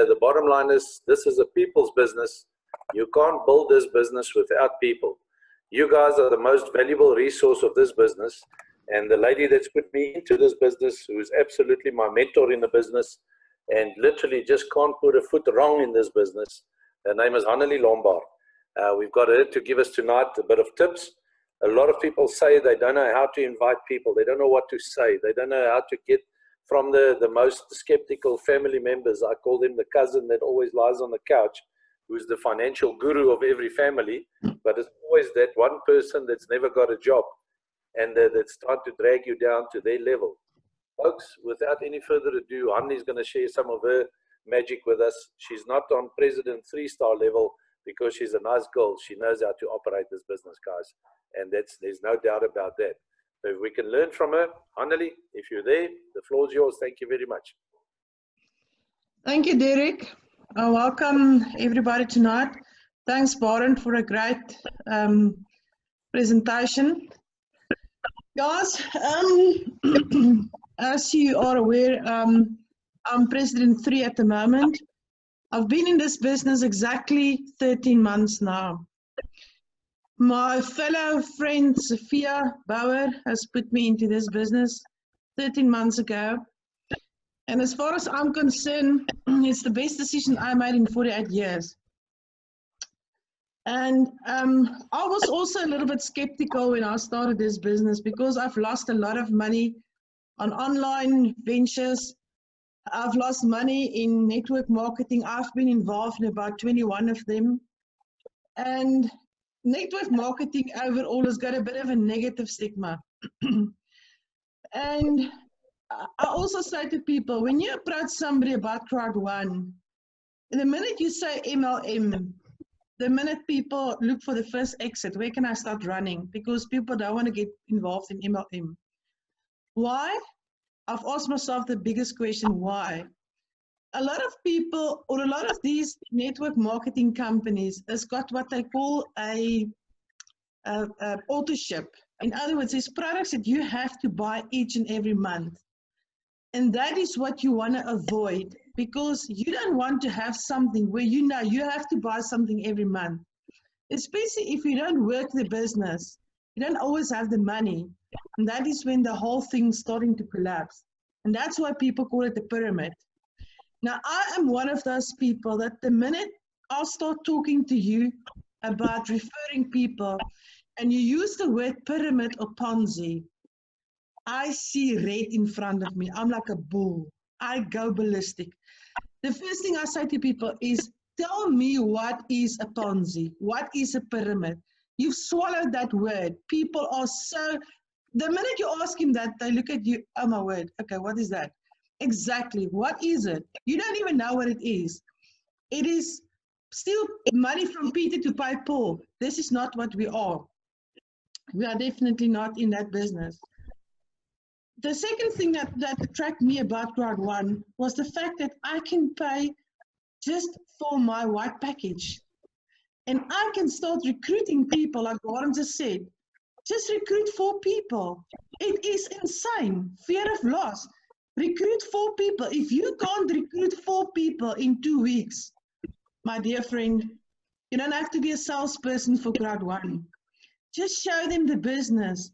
the bottom line is, this is a people's business. You can't build this business without people. You guys are the most valuable resource of this business. And the lady that's put me into this business, who is absolutely my mentor in the business, and literally just can't put a foot wrong in this business, her name is Hanli Barend. We've got her to give us tonight a bit of tips. A lot of people say they don't know how to invite people. They don't know what to say. They don't know how to get from the most skeptical family members. I call them the cousin that always lies on the couch, who's the financial guru of every family, but it's always that one person that's never got a job and that's trying to drag you down to their level. Folks, without any further ado, Hanli's going to share some of her magic with us. She's not on President 3-star level because she's a nice girl. She knows how to operate this business, guys, and there's no doubt about that. So if we can learn from her, Hanli, if you're there, the floor is yours. Thank you very much. Thank you, Derek. Welcome everybody tonight. Thanks, Barend, for a great presentation. Guys, as you are aware, I'm President 3 at the moment. I've been in this business exactly 13 months now. My fellow friend Sophia Bauer has put me into this business 13 months ago. And as far as I'm concerned, it's the best decision I made in 48 years. And I was also a little bit skeptical when I started this business because I've lost a lot of money on online ventures. I've lost money in network marketing. I've been involved in about 21 of them. And network marketing overall has got a bit of a negative stigma. And I also say to people, when you approach somebody about crowd one, the minute you say MLM, the minute people look for the first exit, where can I start running? Because people don't want to get involved in MLM. Why? I've asked myself the biggest question, why? A lot of people, or a lot of these network marketing companies has got what they call a auto ship. In other words, there's products that you have to buy each and every month. And that is what you want to avoid, because you don't want to have something where you know you have to buy something every month. Especially if you don't work the business, you don't always have the money. And that is when the whole thing's starting to collapse. And that's why people call it a pyramid. Now, I am one of those people that the minute I'll start talking to you about referring people, and you use the word pyramid or Ponzi, I see red in front of me. I'm like a bull. I go ballistic. The first thing I say to people is, tell me what is a Ponzi? What is a pyramid? You've swallowed that word. People are so, the minute you ask him that, they look at you, oh my word, okay, what is that? Exactly, what is it? You don't even know what it is. It is still money from Peter to pay Paul. This is not what we are. We are definitely not in that business. The second thing that attracted me about crowd one was the fact that I can pay just for my white package. And I can start recruiting people, like Warren just said. Just recruit 4 people. It is insane. Fear of loss. Recruit 4 people. If you can't recruit 4 people in 2 weeks, my dear friend, you don't have to be a salesperson for crowd one. Just show them the business.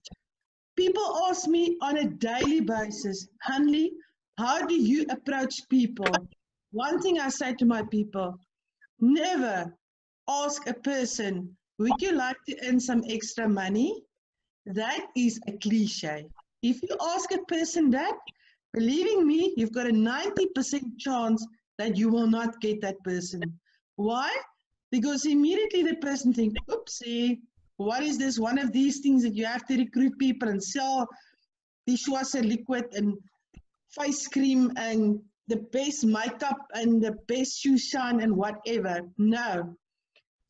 People ask me on a daily basis, Hanli, how do you approach people? One thing I say to my people, never ask a person, would you like to earn some extra money? That is a cliche. If you ask a person that, believing me, you've got a 90% chance that you will not get that person. Why? Because immediately the person thinks, oopsie, what is this? One of these things that you have to recruit people and sell dishwasher liquid and face cream and the best makeup and the best shoe shine and whatever. No.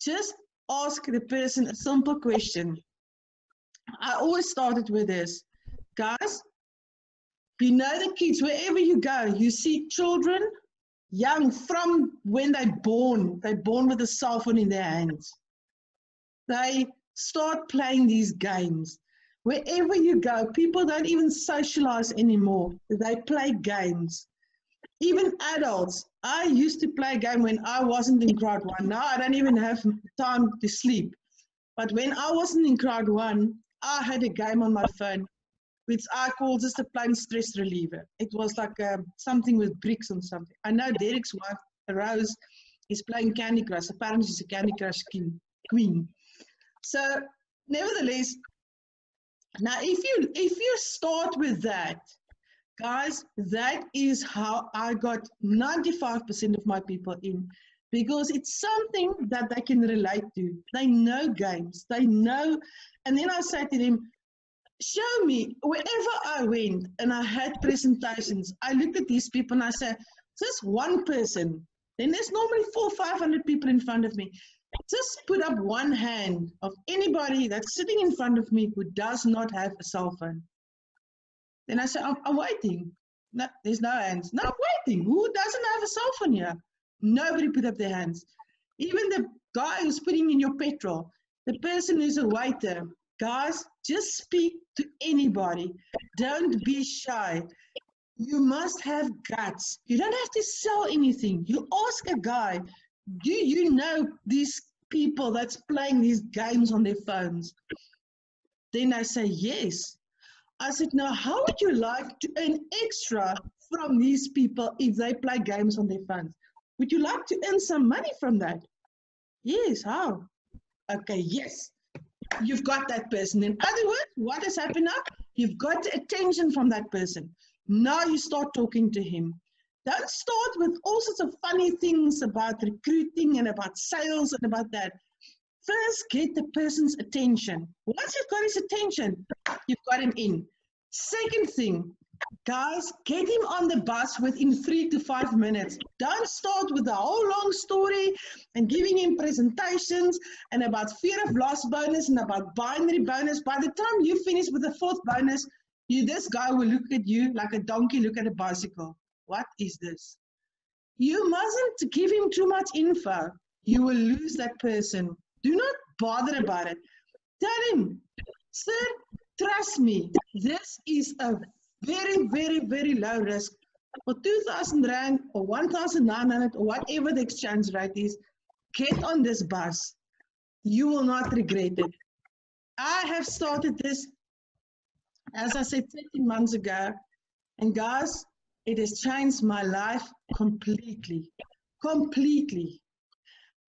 Just ask the person a simple question. I always started with this. Guys, you know the kids, wherever you go, you see children young from when they're born with a cell phone in their hands. They start playing these games. Wherever you go, people don't even socialize anymore. They play games. Even adults. I used to play a game when I wasn't in crowd one. Now I don't even have time to sleep. But when I wasn't in crowd one, I had a game on my phone, which I call just a plain stress reliever. It was like something with bricks and something. I know Derek's wife, Rose, is playing Candy Crush. Apparently she's a Candy Crush queen. So nevertheless, now if you start with that, guys, that is how I got 95% of my people in, because it's something that they can relate to. They know games, they know. And then I say to them, show me. Wherever I went and I had presentations, I looked at these people and I said, just one person. Then there's normally 400 or 500 people in front of me. Just put up one hand of anybody that's sitting in front of me who does not have a cell phone. Then I said, I'm waiting. No, there's no hands. No, I'm waiting. Who doesn't have a cell phone here? Nobody put up their hands. Even the guy who's putting in your petrol, the person who's a waiter. Guys, just speak to anybody. Don't be shy. You must have guts. You don't have to sell anything. You ask a guy, do you know these people that's playing these games on their phones? Then I say, yes. I said, now, how would you like to earn extra from these people if they play games on their phones? Would you like to earn some money from that? Yes, how? Okay, yes. You've got that person. In other words, what has happened now? You've got attention from that person. Now you start talking to him. Don't start with all sorts of funny things about recruiting and about sales and about that. First, get the person's attention. Once you've got his attention, you've got him in. Second thing, guys, get him on the bus within 3 to 5 minutes. Don't start with a whole long story and giving him presentations and about fear of loss bonus and about binary bonus. By the time you finish with the fourth bonus, this guy will look at you like a donkey look at a bicycle. What is this? You mustn't give him too much info. You will lose that person. Do not bother about it. Tell him, sir, trust me, this is a very, very, very low risk. For 2,000 Rand or 1,900 or whatever the exchange rate is, get on this bus. You will not regret it. I have started this, as I said, 13 months ago. And guys, it has changed my life completely. Completely.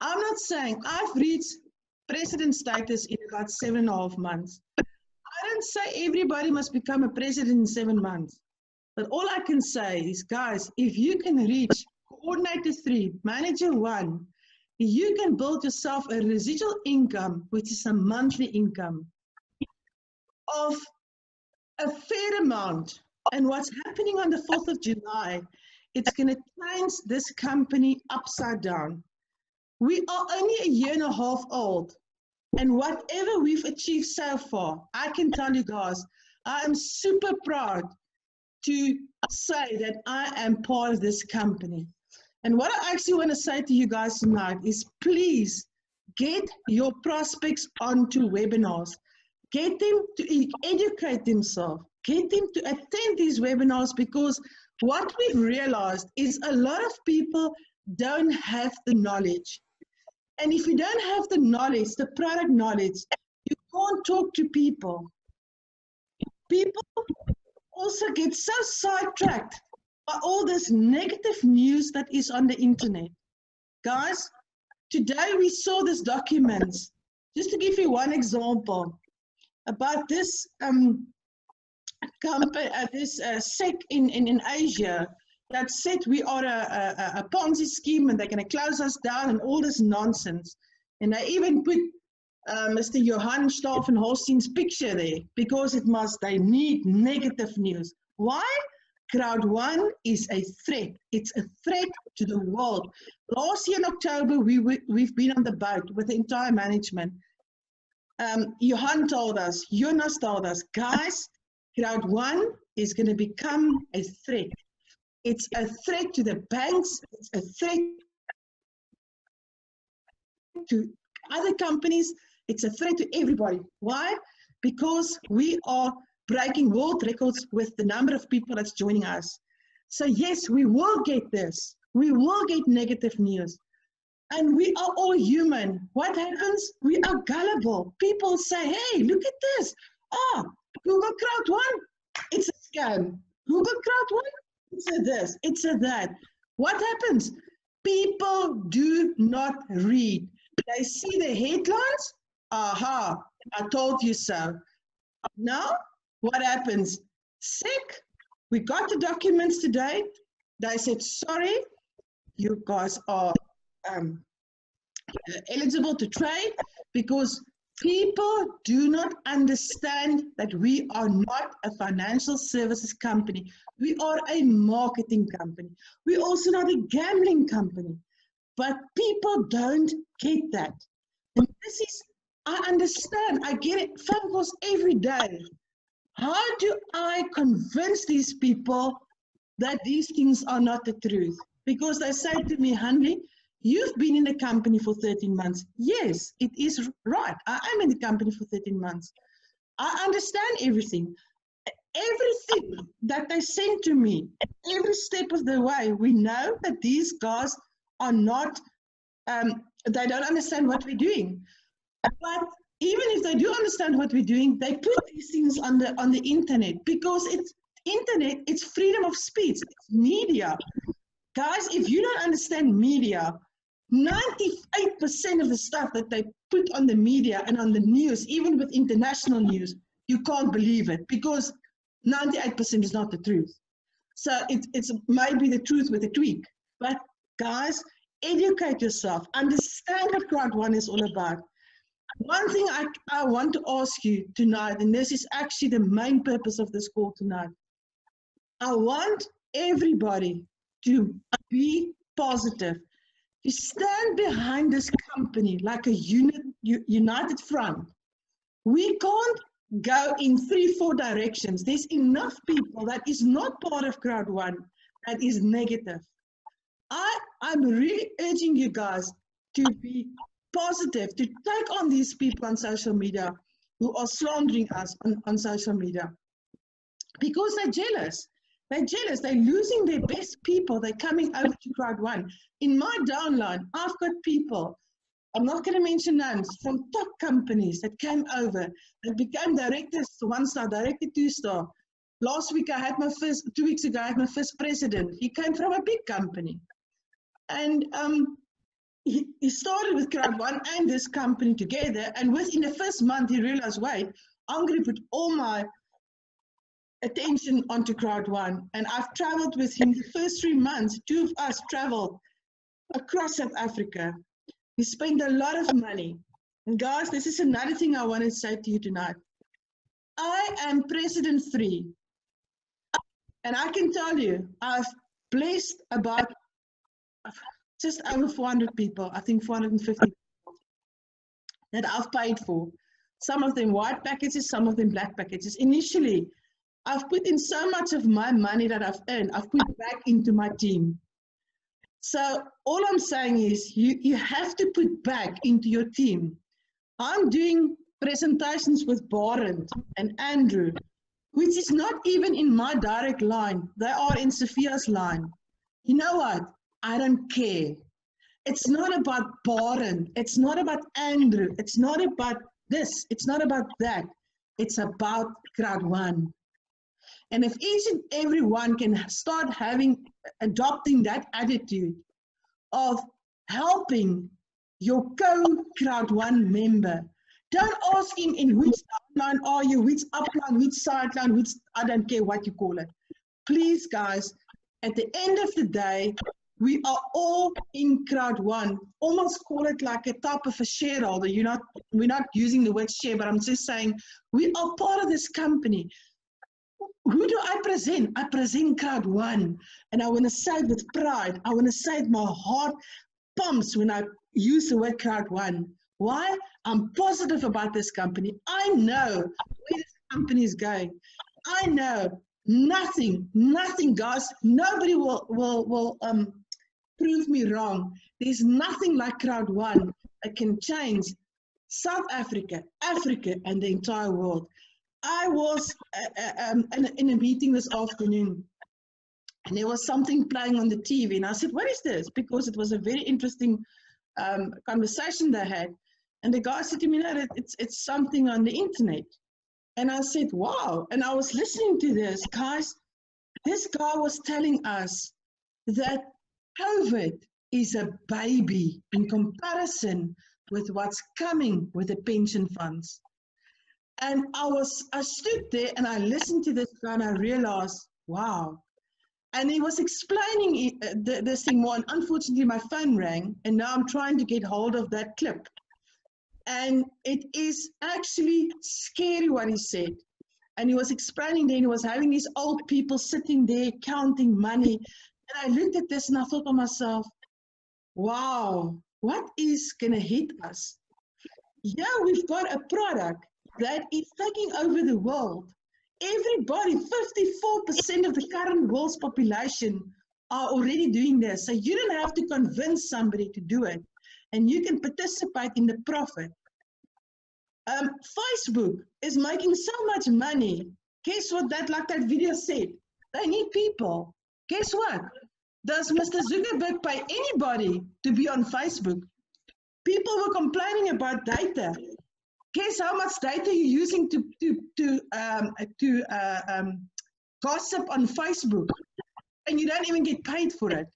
I'm not saying I've reached president status in about 7.5 months. I don't say everybody must become a president in 7 months. But all I can say is, guys, if you can reach coordinator 3, manager 1, you can build yourself a residual income, which is a monthly income of a fair amount. And what's happening on the 4th of July, it's going to change this company upside down. We are only a year and a half old. And whatever we've achieved so far, I can tell you guys, I am super proud to say that I am part of this company. And what I actually want to say to you guys tonight is, please get your prospects onto webinars. Get them to educate themselves. Get them to attend these webinars, because what we've realized is a lot of people don't have the knowledge. And if you don't have the knowledge, the product knowledge, you can't talk to people. People also get so sidetracked by all this negative news that is on the internet. Guys, today we saw this documents. Just to give you one example about this company, this sec in Asia that said we are a Ponzi scheme and they're going to close us down and all this nonsense. And they even put Mr. Johan Staffenholstein's picture there, because they need negative news. Why? Crowd one is a threat. It's a threat to the world. Last year in October, we've been on the boat with the entire management. Johan told us, Jonas told us, guys, crowd one is going to become a threat. It's a threat to the banks. It's a threat to other companies. It's a threat to everybody. Why? Because we are breaking world records with the number of people that's joining us. So yes, we will get this. We will get negative news. And we are all human. What happens? We are gullible. People say, hey, look at this. Ah, Google Crowd One, it's a scam. Google Crowd One, it's a this, it's a that. What happens? People do not read. They see the headlines. Aha, I told you so. Now, what happens? Sick. We got the documents today. They said, sorry, you guys are eligible to trade, because people do not understand that we are not a financial services company. We are a marketing company. We're also not a gambling company. But people don't get that. And this is, I understand, I get it, phone calls every day. How do I convince these people that these things are not the truth? Because they say to me, Hanli, you've been in the company for 13 months. Yes, it is right. I am in the company for 13 months. I understand everything. Everything that they send to me, every step of the way, we know that these guys are not, they don't understand what we're doing. But even if they do understand what we're doing, they put these things on the internet, because it's internet, it's freedom of speech, it's media. Guys, if you don't understand media, 98% of the stuff that they put on the media and on the news, even with international news, you can't believe it, because 98% is not the truth. So it's maybe the truth with a tweak. But guys, educate yourself, understand what Crowd One is all about. One thing I want to ask you tonight, and this is actually the main purpose of this call tonight. I want everybody to be positive, to stand behind this company like a united front. We can't go in 3-4 directions. There's enough people that is not part of Crowd One that is negative. I'm really urging you guys to be positive, to take on these people on social media who are slandering us on social media, because they're jealous. They're jealous. They're losing their best people. They're coming over to Crowd One. In my downline, I've got people, I'm not going to mention names, from top companies that came over, that became directors, 1-star, director, 2-star. Last week, 2 weeks ago, I had my first president. He came from a big company. And he started with Crowd One and this company together. And within the first month, he realized, wait, I'm going to put all my attention onto Crowd One. And I've traveled with him the first 3 months. 2 of us traveled across South Africa. We spent a lot of money. And guys, this is another thing I want to say to you tonight. I am president free. And I can tell you, I've blessed about just over 400 people, I think 450 people that I've paid for. Some of them white packages, some of them black packages. Initially, I've put in so much of my money that I've earned, I've put back into my team. So all I'm saying is you have to put back into your team. I'm doing presentations with Barend and Andrew, which is not even in my direct line. They are in Sophia's line. You know what? I don't care. It's not about Barend. It's not about Andrew. It's not about this. It's not about that. It's about Crowd One. And if each and every one can start adopting that attitude of helping your co-Crowd One member, don't ask him in which downline are you, which upline, which sideline, which, I don't care what you call it. Please, guys, at the end of the day, we are all in Crowd One. Almost call it like a type of a shareholder. We're not using the word share, but I'm just saying we are part of this company. Who do I present? I present Crowd One. And I want to say it with pride. I want to say it, my heart pumps when I use the word Crowd One. Why? I'm positive about this company. I know where this company is going. I know nothing, guys. Nobody will prove me wrong. There's nothing like Crowd One that can change South Africa, Africa, and the entire world. I was in a meeting this afternoon, And there was something playing on the TV. And I said, what is this? Because it was a very interesting conversation they had. And the guy said to me, no, it's something on the internet. And I said, wow. And I was listening to this. Guys, this guy was telling us that COVID is a baby in comparison with what's coming with the pension funds. And I stood there and I listened to this guy and I realized, wow. And he was explaining this thing more. And unfortunately, my phone rang, and now I'm trying to get hold of that clip. And it is actually scary what he said. And he was explaining there, and he was having these old people sitting there counting money. And I looked at this and I thought to myself, wow, what is going to hit us? Yeah, we've got a product that is taking over the world. Everybody, 54% of the current world's population are already doing this. So you don't have to convince somebody to do it. And you can participate in the profit. Facebook is making so much money. Guess what? Like that video said, they need people. Guess what? Does Mr. Zuckerberg pay anybody to be on Facebook? People were complaining about data. Guess how much data you're using to gossip on Facebook, and you don't even get paid for it.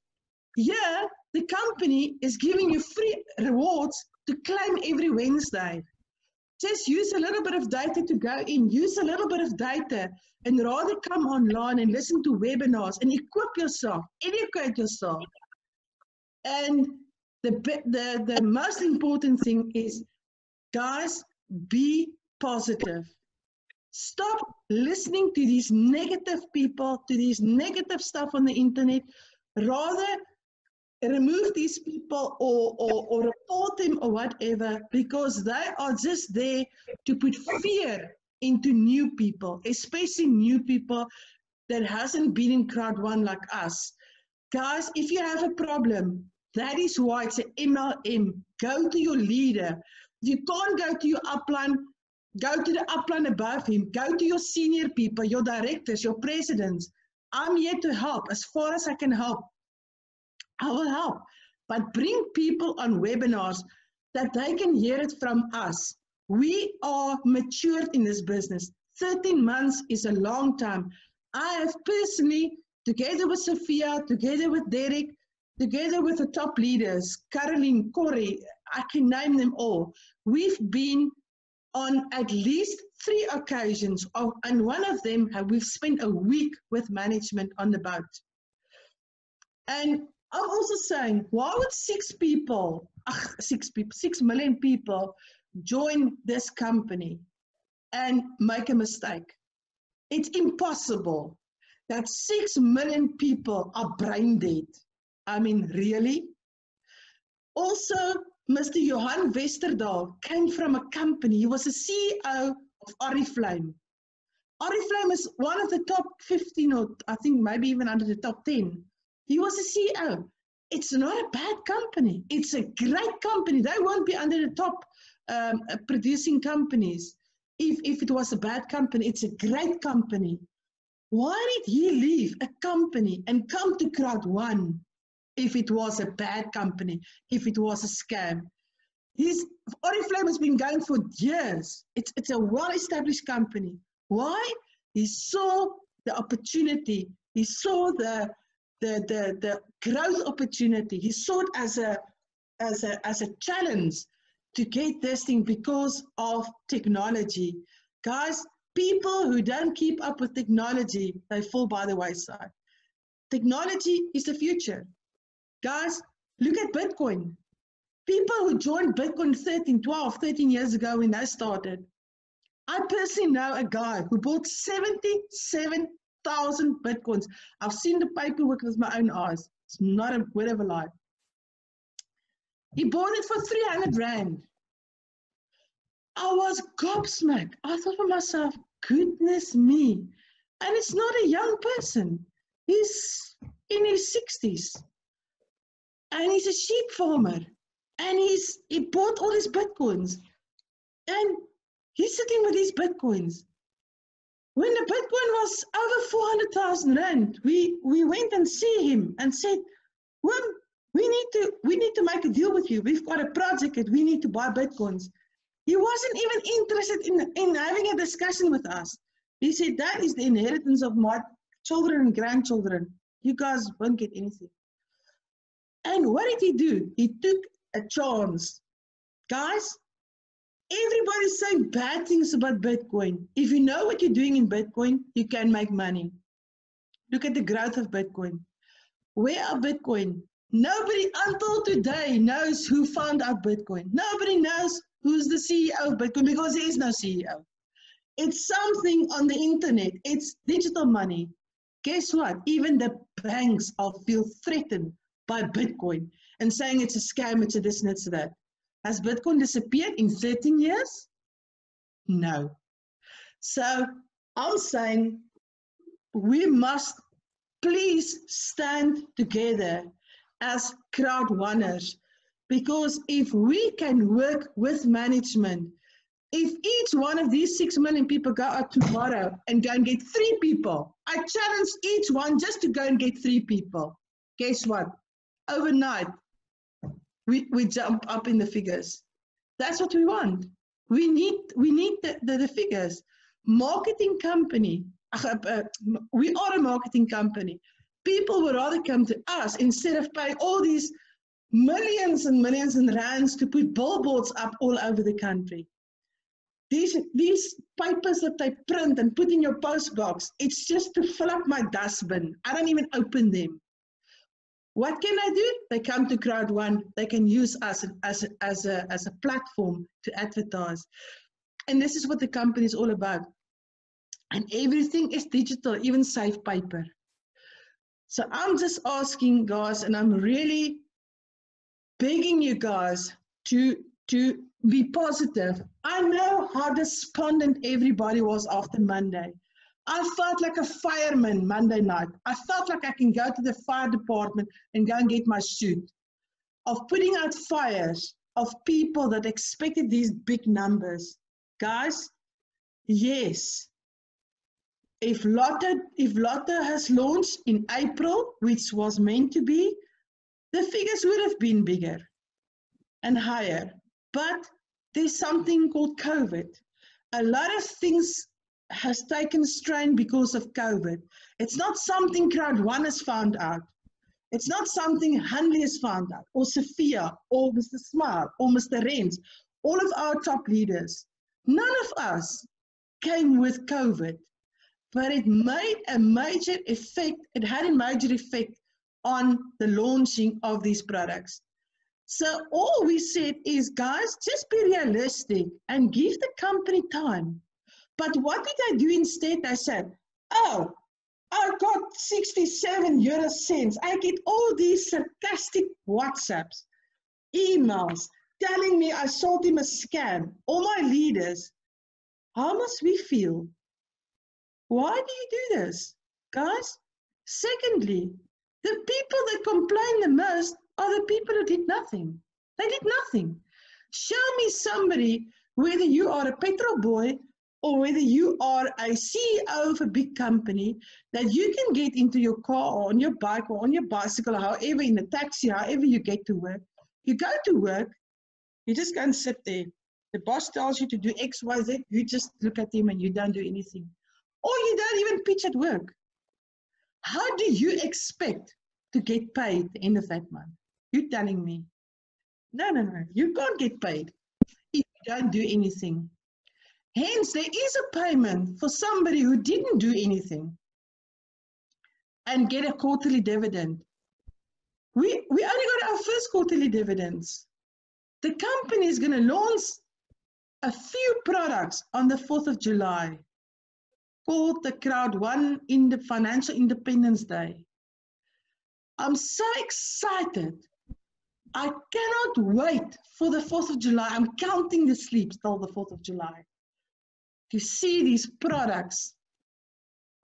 Yeah, the company is giving you free rewards to claim every Wednesday. Just use a little bit of data to go in. Use a little bit of data and rather come online and listen to webinars and equip yourself, educate yourself. And the most important thing is, guys, be positive. Stop listening to these negative people, to these negative stuff on the internet. Rather, remove these people or report them or whatever, because they are just there to put fear into new people, especially new people that hasn't been in crowd one like us. Guys, if you have a problem, that is why it's an MLM. Go to your leader. If you can't go to your upline, go to the upline above him. Go to your senior people, your directors, your presidents. I'm here to help as far as I can help. I will help, but bring people on webinars that they can hear it from us. We are matured in this business. 13 months is a long time. I have personally, together with Sophia, together with Derek, together with the top leaders, Caroline, Corey, I can name them all. We've been on at least 3 occasions, and one of them we've spent a week with management on the boat. And I'm also saying, why would 6 million people join this company and make a mistake? It's impossible that 6 million people are brain dead. I mean, really? Also, Mr. Johan Westerdahl came from a company. He was a CEO of Oriflame. Oriflame is one of the top 15, or I think maybe even under the top 10. He was a CEO. It's not a bad company. It's a great company. They won't be under the top producing companies if it was a bad company. It's a great company. Why did he leave a company and come to crowd one if it was a bad company, if it was a scam? Oriflame has been going for years. It's a well-established company. Why? He saw the opportunity. He saw the growth opportunity. He saw it as a challenge to get this thing because of technology. Guys, people who don't keep up with technology, they fall by the wayside. Technology is the future. Guys, look at Bitcoin. People who joined Bitcoin 13 years ago when they started. I personally know a guy who bought 77,000 Bitcoins. I've seen the paperwork with my own eyes. It's not a word of a lie. He bought it for 300 Rand. I was gobsmacked. I thought to myself, goodness me. And it's not a young person. He's in his 60s. And he's a sheep farmer. And he bought all his Bitcoins. And he's sitting with these Bitcoins. When the Bitcoin was over 400,000 rand, we went and see him and said, "Wim, we need to make a deal with you. We've got a project that we need to buy Bitcoins." He wasn't even interested in having a discussion with us. He said, "That is the inheritance of my children and grandchildren. You guys won't get anything." And what did he do? He took a chance. Guys, everybody's saying bad things about Bitcoin. If you know what you're doing in Bitcoin, you can make money. Look at the growth of Bitcoin. Where are Bitcoin? Nobody until today knows who found out Bitcoin. Nobody knows who's the CEO of Bitcoin because there is no CEO. It's something on the internet. It's digital money. Guess what? Even the banks feel threatened by Bitcoin and saying it's a scam, it's a this and it's that. Has Bitcoin disappeared in 13 years? No. So I'm saying we must please stand together as crowd runners, because if we can work with management, if each one of these 6 million people go out tomorrow and go and get 3 people, I challenge each one just to go and get 3 people. Guess what? Overnight, we jump up in the figures. That's what we want. We need the figures. Marketing company. We are a marketing company. People would rather come to us instead of pay all these millions and millions in rands to put billboards up all over the country. These papers that they print and put in your post box, it's just to fill up my dustbin. I don't even open them. What can I do? They come to Crowd One. They can use us as a platform to advertise. And this is what the company is all about. And everything is digital, even safe paper. So I'm just asking, guys, and I'm really begging you guys to be positive. I know how despondent everybody was after Monday. I felt like a fireman Monday night. I felt like I can go to the fire department and go and get my suit. Of putting out fires, of people that expected these big numbers. Guys, yes, if Lotto has launched in April, which was meant to be, the figures would have been bigger and higher. But there's something called COVID. A lot of things has taken strain because of COVID. It's not something Crowd One has found out. It's not something Hanli has found out, or Sophia, or Mr. Smart, or Mr. Rens, all of our top leaders. None of us came with COVID, but it made a major effect. It had a major effect on the launching of these products. So all we said is, guys, just be realistic and give the company time. But what did I do instead? I said, oh, I got 67 euro cents. I get all these sarcastic WhatsApps, emails, telling me I sold him a scam. All my leaders, how must we feel? Why do you do this, guys? Secondly, the people that complain the most are the people who did nothing. They did nothing. Show me somebody, whether you are a petrol boy or whether you are a CEO of a big company, that you can get into your car or on your bike or on your bicycle, however, in a taxi, however you get to work. You go to work, you just go and sit there. The boss tells you to do X, Y, Z, you just look at him and you don't do anything. Or you don't even pitch at work. How do you expect to get paid at the end of that month? You're telling me. No, you can't get paid if you don't do anything. Hence, there is a payment for somebody who didn't do anything and get a quarterly dividend. We only got our first quarterly dividends. The company is going to launch a few products on the 4th of July called the Crowd One in the Financial Independence Day. I'm so excited. I cannot wait for the 4th of July. I'm counting the sleeps till the 4th of July to see these products.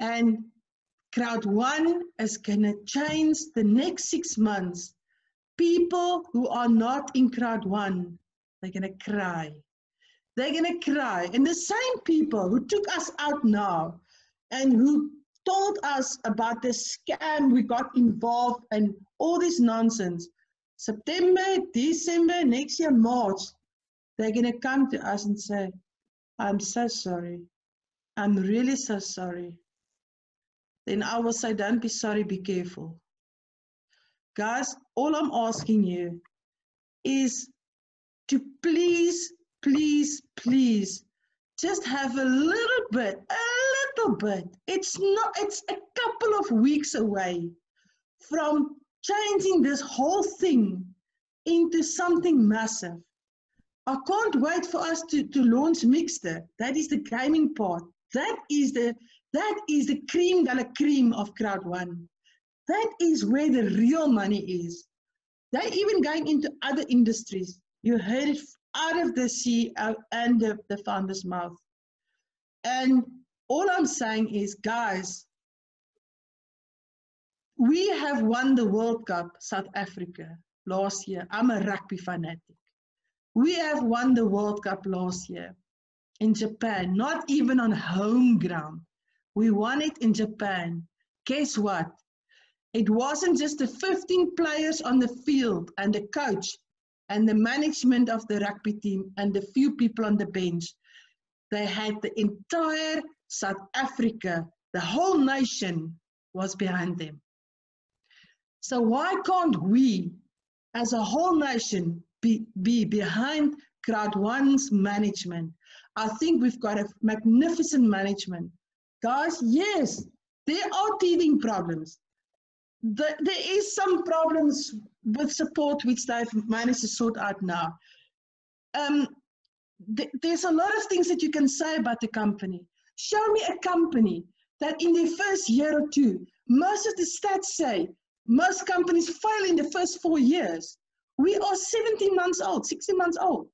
And Crowd One is going to change the next 6 months. People who are not in Crowd One, they're going to cry. They're going to cry. And the same people who took us out now, and who told us about the scam we got involved and all this nonsense. September, December, next year, March, they're going to come to us and say, I'm so sorry. I'm really so sorry. Then I will say, don't be sorry, be careful. Guys, all I'm asking you is to please, please, please, just have a little bit. It's a couple of weeks away from changing this whole thing into something massive. I can't wait for us to launch Mixter. That is the gaming part. That is the cream de la cream of Crowd One. That is where the real money is. They're even going into other industries. You heard it out of the CEO and the founder's mouth. And all I'm saying is, guys, we have won the World Cup, South Africa, last year. I'm a rugby fanatic. We have won the World Cup last year in Japan, not even on home ground. We won it in Japan. Guess what? It wasn't just the 15 players on the field and the coach and the management of the rugby team and the few people on the bench. They had the entire South Africa, the whole nation was behind them. So why can't we, as a whole nation, be behind Crowd One's management? I think we've got a magnificent management. Guys, yes, there are teething problems. There is some problems with support which they've managed to sort out now. There's a lot of things that you can say about the company. Show me a company that in the first year or two, most of the stats say most companies fail in the first 4 years. We are 17 months old, 16 months old.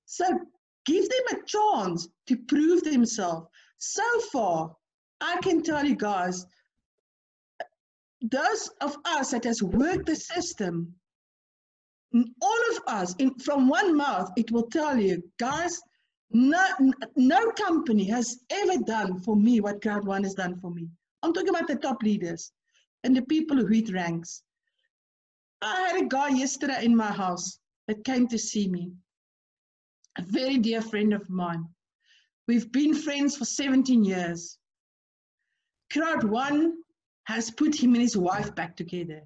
So give them a chance to prove themselves. So far, I can tell you guys, those of us that has worked the system, all of us, from one mouth, it will tell you, guys, no company has ever done for me what Crowd One has done for me. I'm talking about the top leaders and the people who hit ranks. I had a guy yesterday in my house that came to see me, a very dear friend of mine. We've been friends for 17 years. Crowd One has put him and his wife back together.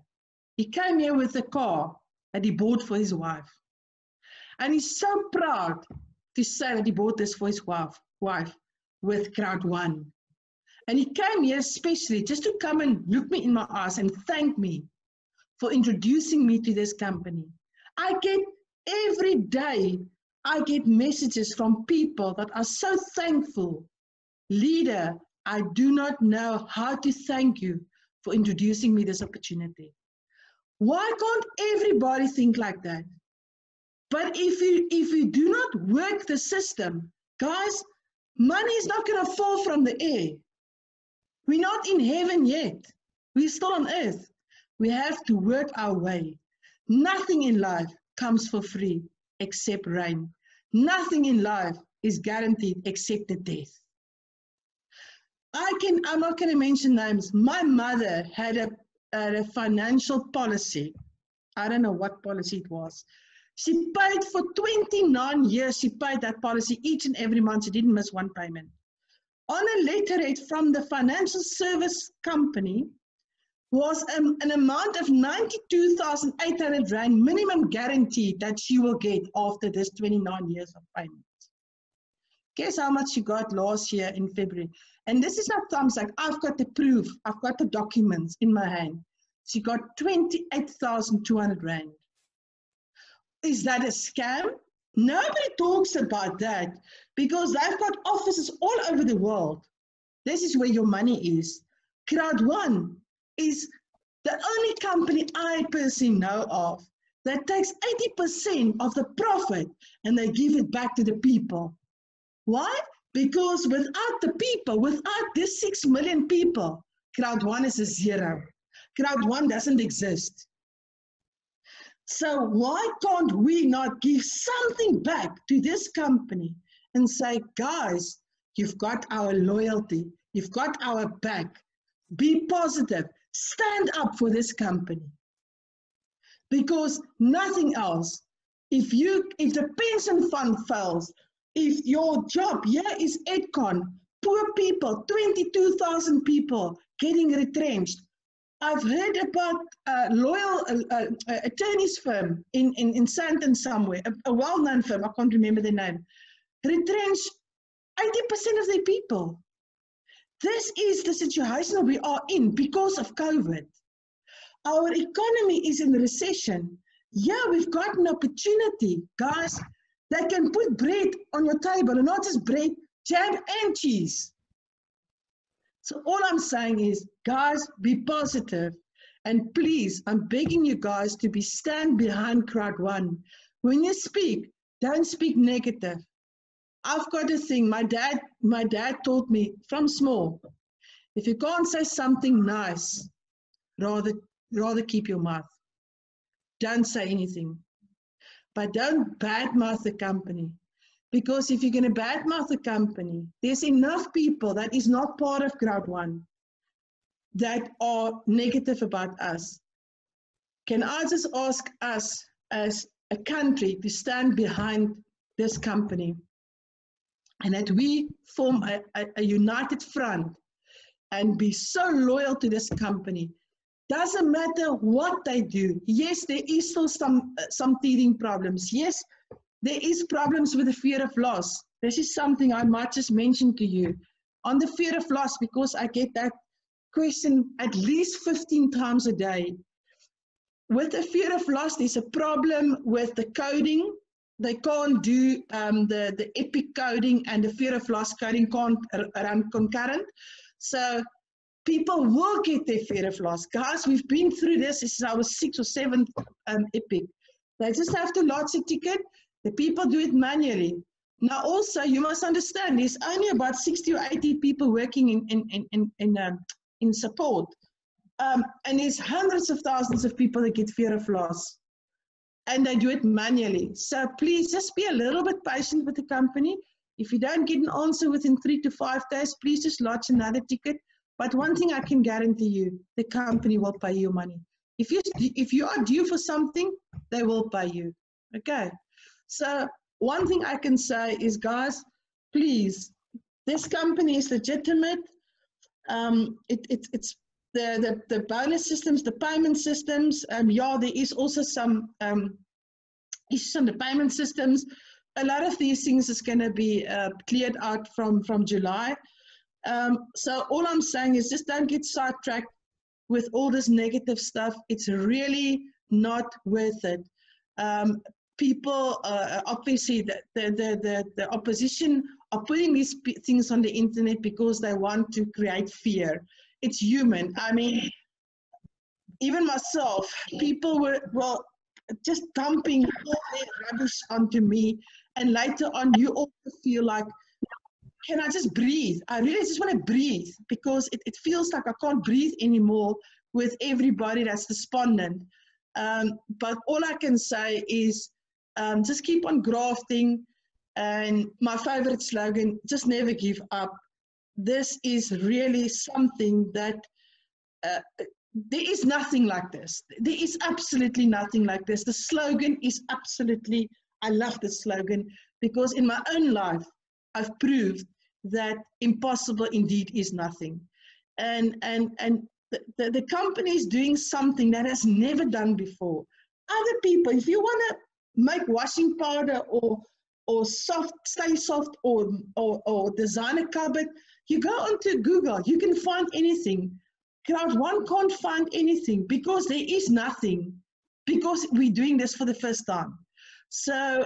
He came here with a car that he bought for his wife. And he's so proud to say that he bought this for his wife with Crowd One. And he came here especially just to come and look me in my eyes and thank me for introducing me to this company. Every day, I get messages from people that are so thankful. Leader, I do not know how to thank you for introducing me this opportunity. Why can't everybody think like that? But if you do not work the system, guys, money is not going to fall from the air. We're not in heaven yet. We're still on earth. We have to work our way. Nothing in life comes for free except rain. Nothing in life is guaranteed except the death. I'm not going to mention names. My mother had a financial policy. I don't know what policy it was. She paid for 29 years. She paid that policy each and every month. She didn't miss one payment. On a letterhead from the financial service company was an amount of 92,800 Rand minimum guarantee that she will get after this 29 years of payment. Guess how much she got last year in February? And this is not thumbs like, I've got the proof, I've got the documents in my hand. She got 28,200 Rand. Is that a scam? Nobody talks about that because they've got offices all over the world. This is where your money is. Crowd One is the only company I personally know of that takes 80% of the profit and they give it back to the people. Why? Because without the people, without this 6 million people, Crowd One is a zero. Crowd One doesn't exist. So why can't we not give something back to this company and say, guys, you've got our loyalty. You've got our back. Be positive. Stand up for this company. Because nothing else, if the pension fund fails, if your job here is Edcon, poor people, 22,000 people getting retrenched. I've heard about a loyal attorney's firm in Sandton somewhere, a well-known firm, I can't remember the name, retrenched 80% of their people. This is the situation we are in because of COVID. Our economy is in recession. Yeah, we've got an opportunity, guys, that can put bread on your table, and not just bread, jam and cheese. So all I'm saying is, guys, be positive. And please, I'm begging you guys to stand behind crowd one. When you speak, don't speak negative. I've got a thing, my dad taught me from small, if you can't say something nice, rather keep your mouth. Don't say anything. But don't badmouth the company. Because if you're going to badmouth the company, there's enough people that is not part of crowd one that are negative about us. Can I just ask us as a country to stand behind this company and that we form a united front and be so loyal to this company? Doesn't matter what they do. Yes, there is still some teething problems. Yes, there is problems with the fear of loss. This is something I might just mention to you. On the fear of loss, because I get that question at least 15 times a day. With the fear of loss, there's a problem with the coding. They can't do the epic coding, and the fear of loss coding can't run concurrent. So people will get their fear of loss. Guys, we've been through this. This is our 6th or 7th epic. They just have to lodge a ticket. The people do it manually. Now also, you must understand, there's only about 60 or 80 people working in support. And there's hundreds of thousands of people that get fear of loss. And they do it manually. So please just be a little bit patient with the company. If you don't get an answer within 3 to 5 days, please just lodge another ticket. But one thing I can guarantee you, the company will pay you money. If you are due for something, they will pay you. Okay. So one thing I can say is, guys, please, this company is legitimate. It's the bonus systems, the payment systems. Yeah, there is also some issues on the payment systems. A lot of these things is going to be cleared out from July. So all I'm saying is just don't get sidetracked with all this negative stuff. It's really not worth it. People, obviously, the opposition are putting these things on the internet because they want to create fear. It's human. I mean, even myself, people were, well, just dumping all their rubbish onto me. And later on, you also feel like, can I just breathe? I really just want to breathe because it feels like I can't breathe anymore with everybody that's despondent. But all I can say is just keep on grafting. And my favorite slogan, just never give up. This is really something that there is nothing like this. There is absolutely nothing like this. The slogan is absolutely, I love the slogan because in my own life, I've proved that impossible indeed is nothing. And the company is doing something that has never done before. Other people, if you want to make washing powder or soft, stay soft or design a cupboard, you go onto Google, you can find anything. Crowd one can't find anything because there is nothing, because we're doing this for the first time. So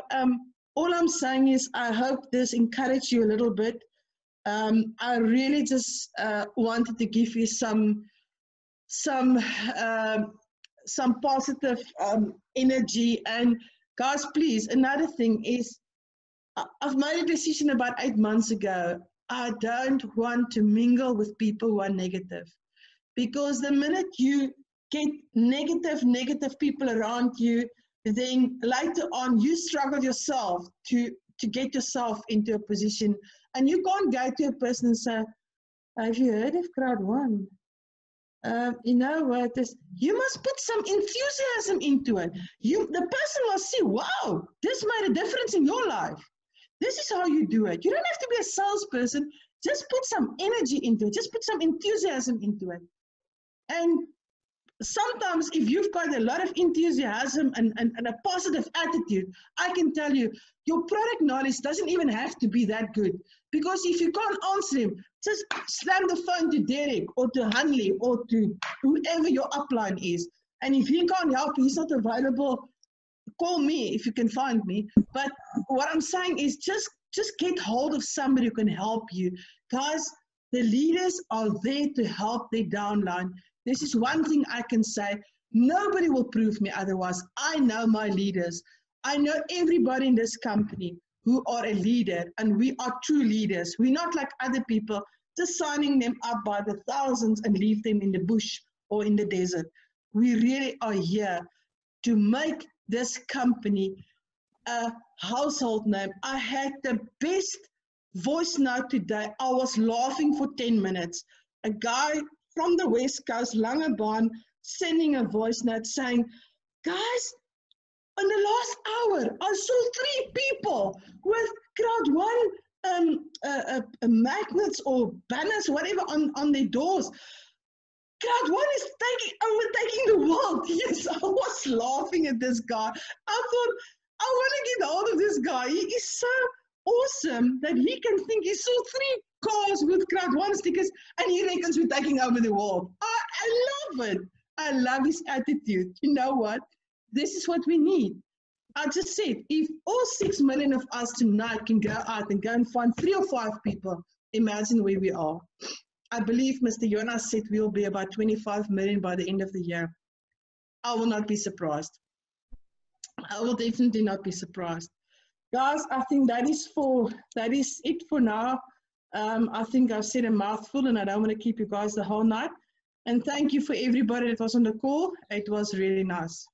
all I'm saying is I hope this encouraged you a little bit. I really just wanted to give you some positive energy. And guys, please, another thing is I've made a decision about 8 months ago. I don't want to mingle with people who are negative, because the minute you get negative people around you, then later on you struggle yourself to get yourself into a position, and you can't go to a person and say, Have you heard of crowd one? You know what? You must put some enthusiasm into it. The person must see, wow, this made a difference in your life. This is how you do it. You don't have to be a salesperson. Just put some energy into it. Just put some enthusiasm into it. And sometimes if you've got a lot of enthusiasm and a positive attitude, I can tell you, your product knowledge doesn't even have to be that good. Because if you can't answer him, just slam the phone to Derek or to Hanli or to whoever your upline is. And if he can't help you, he's not available, call me if you can find me. But what I'm saying is just get hold of somebody who can help you. Guys, the leaders are there to help their downline. This is one thing I can say. Nobody will prove me otherwise. I know my leaders. I know everybody in this company who are a leader, and we are true leaders. We're not like other people, just signing them up by the thousands and leave them in the bush or in the desert. We really are here to make this company a household name. I had the best voice note today. I was laughing for 10 minutes. A guy from the West Coast, Langebaan, sending a voice note saying, guys, in the last hour, I saw 3 people with crowd one magnets or banners, whatever, on their doors. Crowd one is overtaking the world. Yes, I was laughing at this guy. I thought, I want to get hold of this guy. He is so awesome that he can think he saw 3 cars with crowd one stickers and he reckons we're taking over the world. I love it. I love his attitude. You know what? This is what we need. I just said, if all 6 million of us tonight can go out and go and find 3 or 5 people, imagine where we are. I believe Mr. Jonas said we'll be about 25 million by the end of the year. I will not be surprised. I will definitely not be surprised. Guys, I think that is it for now. I think I've said a mouthful and I don't want to keep you guys the whole night. And thank you for everybody that was on the call. It was really nice.